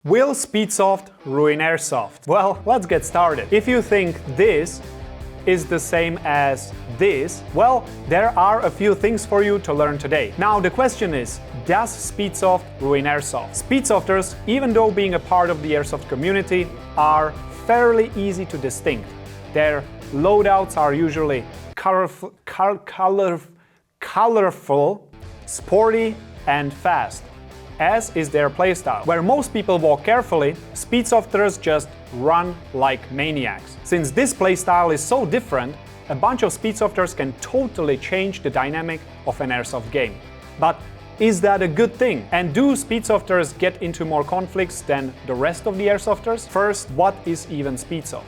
Will Speedsoft ruin Airsoft? Well, let's get started. If you think this is the same as this, well, there are a few things for you to learn today. Now, the question is, does Speedsoft ruin Airsoft? Speedsofters, even though being a part of the Airsoft community, are fairly easy to distinct. Their loadouts are usually colorful, sporty, and fast, as is their playstyle. Where most people walk carefully, Speedsofters just run like maniacs. Since this playstyle is so different, a bunch of Speedsofters can totally change the dynamic of an Airsoft game. But is that a good thing? And do Speedsofters get into more conflicts than the rest of the Airsofters? First, what is even Speedsoft?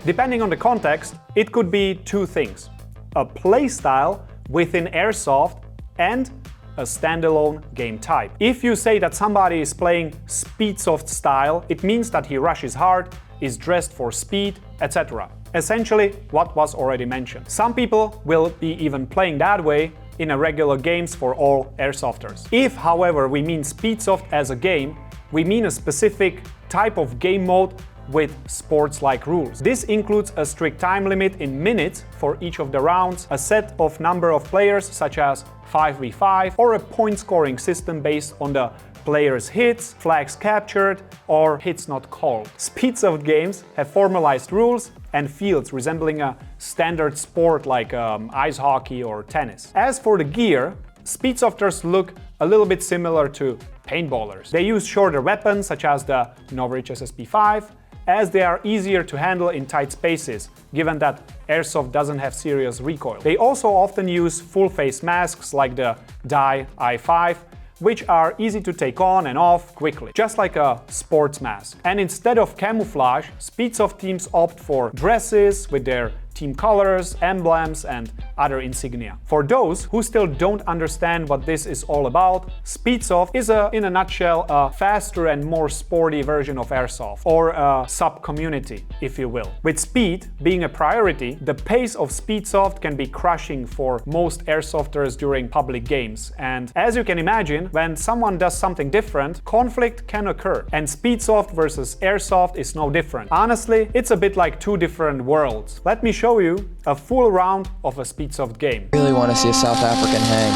Depending on the context, it could be two things: a playstyle within Airsoft and a standalone game type. If you say that somebody is playing Speedsoft style, it means that he rushes hard, is dressed for speed, etc. Essentially, what was already mentioned. Some people will be even playing that way in a regular games for all Airsofters. If, however, we mean Speedsoft as a game, we mean a specific type of game mode with sports-like rules. This includes a strict time limit in minutes for each of the rounds, a set of number of players such as 5v5, or a point-scoring system based on the player's hits, flags captured, or hits not called. Speedsoft games have formalized rules and fields resembling a standard sport like ice hockey or tennis. As for the gear, Speedsofters look a little bit similar to paintballers. They use shorter weapons such as the Novritsch SSP5, as they are easier to handle in tight spaces, given that Airsoft doesn't have serious recoil. They also often use full-face masks like the Dye i5, which are easy to take on and off quickly, just like a sports mask. And instead of camouflage, Speedsoft teams opt for dresses with their team colors, emblems, and other insignia. For those who still don't understand what this is all about, Speedsoft is in a nutshell, a faster and more sporty version of Airsoft, or a sub-community, if you will. With speed being a priority, the pace of Speedsoft can be crushing for most Airsofters during public games. And as you can imagine, when someone does something different, conflict can occur. And Speedsoft versus Airsoft is no different. Honestly, it's a bit like two different worlds. Let me show you a full round of a Speedsoft game. I really want to see a South African hang.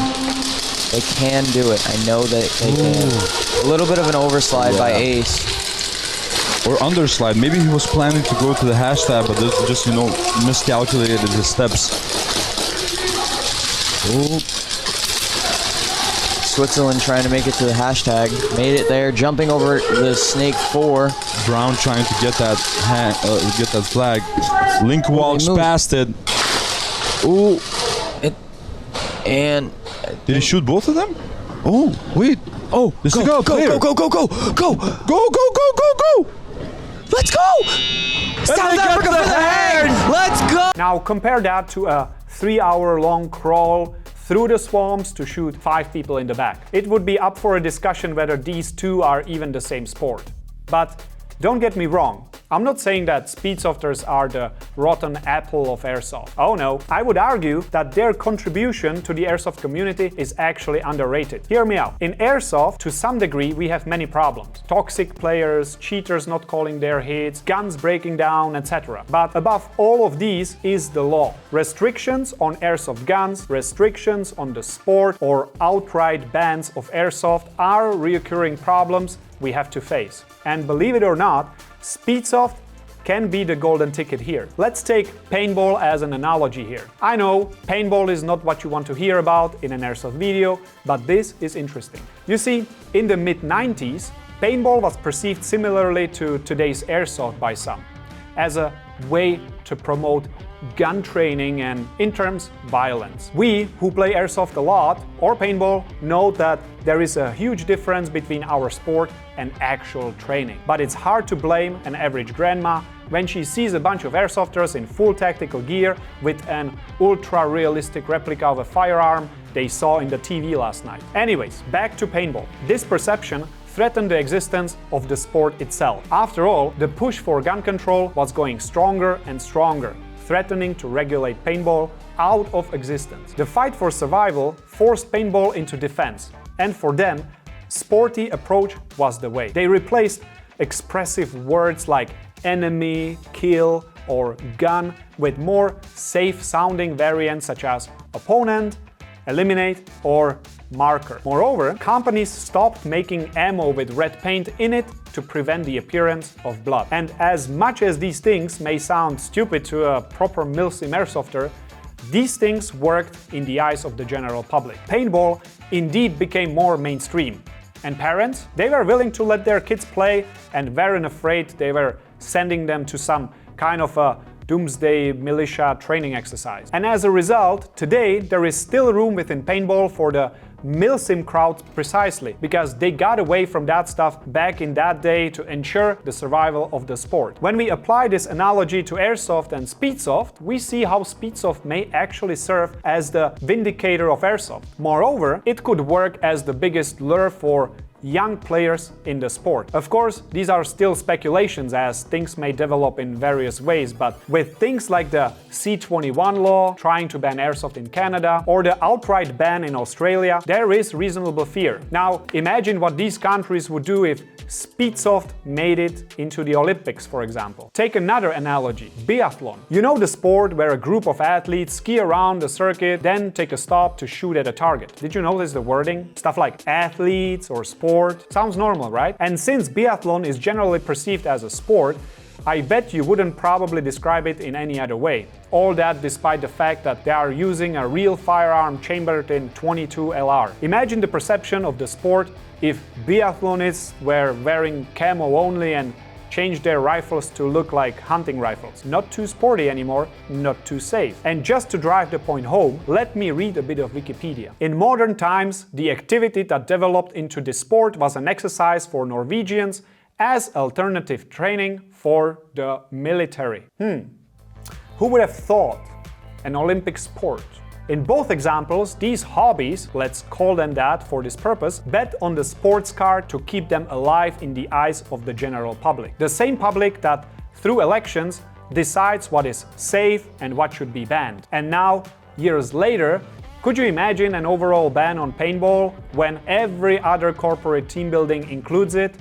They can do it. I know that they can. A little bit of an overslide by Ace. Or underslide. Maybe he was planning to go to the hashtag, but just, miscalculated his steps. Ooh. Switzerland trying to make it to the hashtag. Made it there, jumping over the Snake 4. Brown trying to get that flag. Link walks past it. Ooh. And did he shoot both of them? Oh, wait. Oh, go. Let's go! South Africa for the hang! Let's go! Now compare that to a 3-hour-long crawl through the swamps to shoot 5 people in the back. It would be up for a discussion whether these two are even the same sport. But don't get me wrong, I'm not saying that Speedsofters are the rotten apple of Airsoft. Oh no, I would argue that their contribution to the Airsoft community is actually underrated. Hear me out. In Airsoft, to some degree, we have many problems. Toxic players, cheaters not calling their hits, guns breaking down, etc. But above all of these is the law. Restrictions on Airsoft guns, restrictions on the sport, or outright bans of Airsoft are recurring problems we have to face. And believe it or not, Speedsoft can be the golden ticket here. Let's take paintball as an analogy here. I know, paintball is not what you want to hear about in an Airsoft video, but this is interesting. You see, in the mid-90s, paintball was perceived similarly to today's Airsoft by some, as a way to promote gun training and, in terms, violence. We, who play Airsoft a lot, or paintball, know that there is a huge difference between our sport and actual training. But it's hard to blame an average grandma when she sees a bunch of Airsofters in full tactical gear with an ultra-realistic replica of a firearm they saw in the TV last night. Anyways, back to paintball. This perception threatened the existence of the sport itself. After all, the push for gun control was going stronger and stronger, threatening to regulate paintball out of existence. The fight for survival forced paintball into defense, and for them, sporty approach was the way. They replaced expressive words like enemy, kill, or gun with more safe-sounding variants such as opponent, eliminate, or marker. Moreover, companies stopped making ammo with red paint in it to prevent the appearance of blood. And as much as these things may sound stupid to a proper milsim airsofter, these things worked in the eyes of the general public. Paintball indeed became more mainstream. And parents, they were willing to let their kids play and weren't afraid they were sending them to some kind of a doomsday militia training exercise. And as a result, today there is still room within paintball for the milsim crowd precisely because they got away from that stuff back in that day to ensure the survival of the sport. When we apply this analogy to Airsoft and Speedsoft, we see how Speedsoft may actually serve as the vindicator of Airsoft. Moreover, it could work as the biggest lure for young players in the sport. Of course, these are still speculations as things may develop in various ways, but with things like the C21 law trying to ban airsoft in Canada or the outright ban in Australia, there is reasonable fear. Now, imagine what these countries would do if Speedsoft made it into the Olympics, for example. Take another analogy, biathlon. You know the sport where a group of athletes ski around the circuit, then take a stop to shoot at a target. Did you notice the wording? Stuff like athletes or sport. Sounds normal, right? And since biathlon is generally perceived as a sport, I bet you wouldn't probably describe it in any other way. All that despite the fact that they are using a real firearm chambered in .22 LR. Imagine the perception of the sport if biathlonists were wearing camo only and changed their rifles to look like hunting rifles. Not too sporty anymore, not too safe. And just to drive the point home, let me read a bit of Wikipedia. In modern times, the activity that developed into this sport was an exercise for Norwegians as alternative training for the military. Who would have thought? An Olympic sport. In both examples, these hobbies, let's call them that for this purpose, bet on the sports car to keep them alive in the eyes of the general public. The same public that, through elections, decides what is safe and what should be banned. And now, years later, could you imagine an overall ban on paintball when every other corporate team building includes it?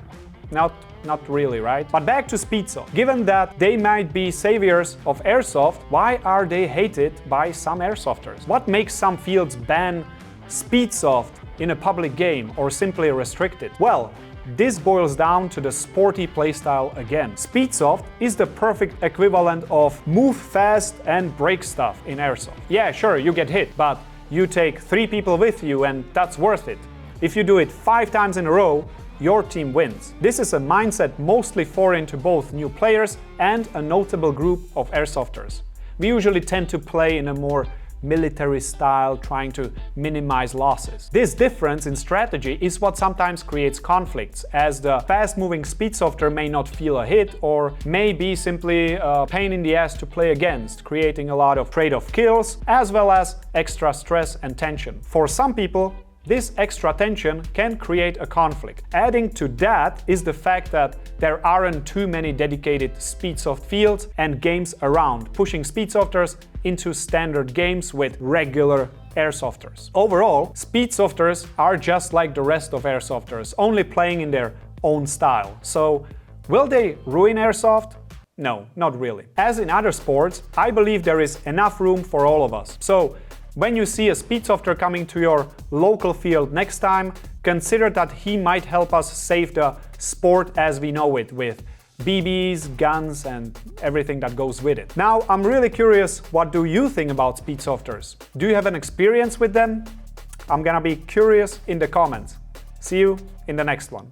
Not really, right? But back to Speedsoft. Given that they might be saviors of Airsoft, why are they hated by some Airsofters? What makes some fields ban Speedsoft in a public game or simply restrict it? Well, this boils down to the sporty playstyle again. Speedsoft is the perfect equivalent of move fast and break stuff in Airsoft. Yeah, sure, you get hit, but you take 3 people with you and that's worth it. If you do it 5 times in a row, your team wins. This is a mindset mostly foreign to both new players and a notable group of Airsofters. We usually tend to play in a more military style, trying to minimize losses. This difference in strategy is what sometimes creates conflicts, as the fast-moving Speedsofter may not feel a hit or may be simply a pain in the ass to play against, creating a lot of trade-off kills as well as extra stress and tension. For some people, this extra tension can create a conflict. Adding to that is the fact that there aren't too many dedicated Speedsoft fields and games around, pushing Speedsofters into standard games with regular Airsofters. Overall, Speedsofters are just like the rest of Airsofters, only playing in their own style. So, will they ruin Airsoft? No, not really. As in other sports, I believe there is enough room for all of us. So, when you see a Speedsofter coming to your local field next time, consider that he might help us save the sport as we know it, with BBs, guns, and everything that goes with it. Now, I'm really curious, what do you think about Speedsofters? Do you have an experience with them? I'm gonna be curious in the comments. See you in the next one.